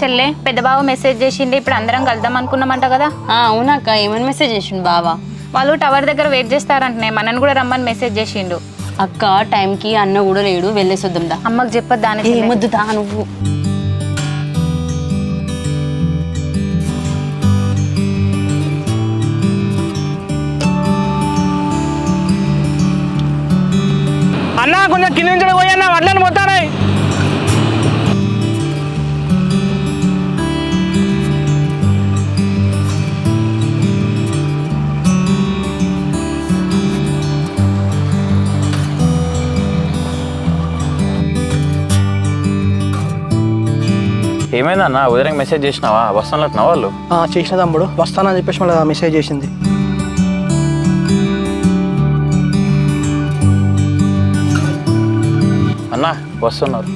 చెల్లె పెద్ద బావ మెసేజ్ చేసిండే ఇప్పుడు అందరం కలుద్దాం అనుకున్నామంట కదా. అవునక్క, ఏమని మెసేజ్ చేసిండు బావా? వాళ్ళు టవర్ దగ్గర వెయిట్ చేస్తారంటనే, మనని కూడా రమ్మని మెసేజ్ చేసిండు. అక్క టైంకి అన్న కూడా లేడు, వెళ్ళేసొద్దాం దా. అమ్మకి చెప్పొద్దు దాని ఏమొద్దు దా నువ్వు. అన్న కొంచెం కింద నుంచి పోయన్న వడ్లను పోతానాయి. ఏమైందన్నా ఉదయం మెసేజ్ చేసినావా? వస్తానున్నా వాళ్ళు చేసిన తమ్ముడు వస్తానని చెప్పేసి మళ్ళీ మెసేజ్ చేసింది. అన్నా వస్తున్నారు.